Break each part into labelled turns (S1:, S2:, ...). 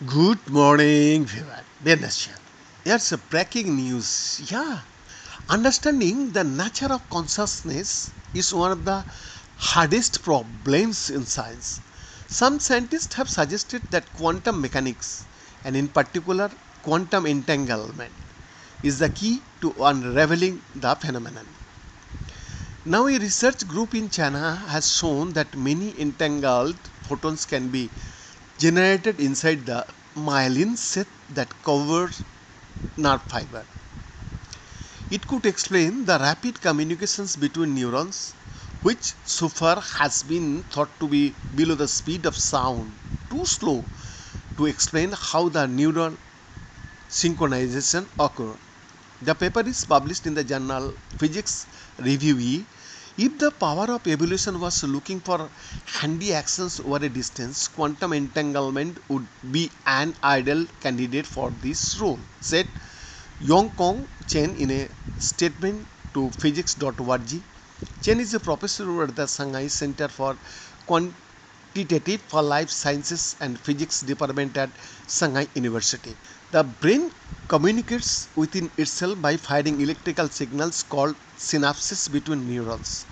S1: Good morning, Vivat. Benasya. It's a breaking news. Understanding the nature of consciousness is one of the hardest problems in science. Some scientists have suggested that quantum mechanics, and in particular quantum entanglement, is the key to unraveling the phenomenon. Now, a research group in China has shown that many entangled photons can be generated inside the myelin sheath that covers nerve fiber. It could explain the rapid communications between neurons, which so far has been thought to be below the speed of sound, too slow to explain how the neuron synchronization occur. The paper is published in the journal Physics Review. If the power of evolution was looking for handy actions over a distance, quantum entanglement would be an ideal candidate for this role, said Yong Kong Chen in a statement to physics.org. Chen is a professor at the Shanghai Center for Quantitative for Life Sciences and Physics Department at Shanghai University. The brain communicates within itself by firing electrical signals called synapses between neurons,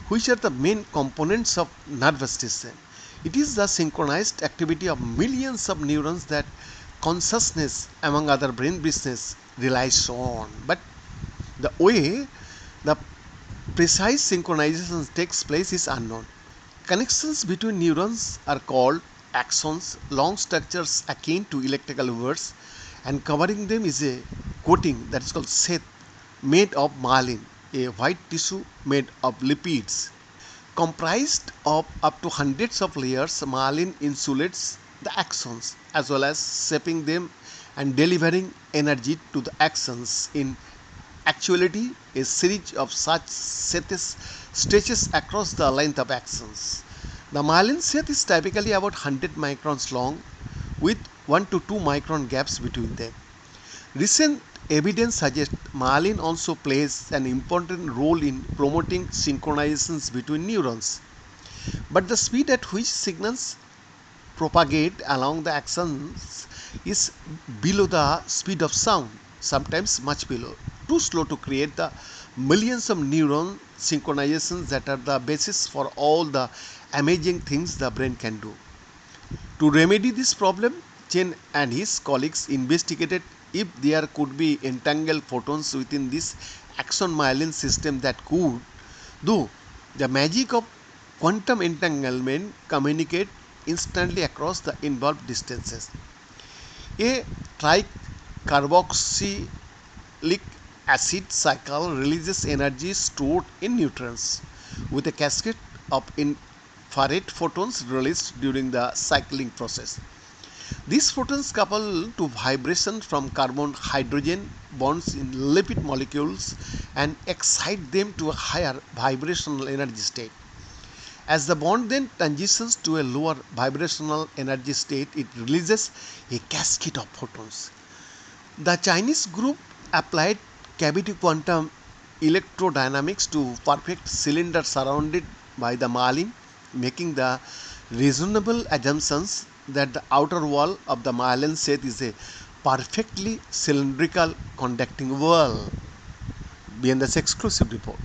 S1: which are the main components of nervous system. It is the synchronized activity of millions of neurons that consciousness, among other brain business, relies on. But the way the precise synchronization takes place is unknown. Connections between neurons are called axons, long structures akin to electrical wires, and covering them is a coating that is called sheath made of myelin, a white tissue made of lipids. Comprised of up to hundreds of layers, myelin insulates the axons as well as shaping them and delivering energy to the axons. In actuality, a series of such sheaths stretches across the length of axons. The myelin sheath is typically about 100 microns long with 1 to 2 micron gaps between them. Recent evidence suggests myelin also plays an important role in promoting synchronizations between neurons. But the speed at which signals propagate along the axons is below the speed of sound, sometimes much below, too slow to create the millions of neuron synchronizations that are the basis for all the amazing things the brain can do. To remedy this problem, Chen and his colleagues investigated if there could be entangled photons within this axon myelin system that could, though the magic of quantum entanglement, communicate instantly across the involved distances. A tricarboxylic acid cycle releases energy stored in neutrons, with a cascade of infrared photons released during the cycling process. These photons couple to vibration from carbon hydrogen bonds in lipid molecules and excite them to a higher vibrational energy state. As the bond then transitions to a lower vibrational energy state, it releases a cascade of photons. The Chinese group applied cavity quantum electrodynamics to perfect cylinder surrounded by the myelin, making the reasonable assumptions that the outer wall of the myelin sheath is a perfectly cylindrical conducting wall. Beyond this exclusive report.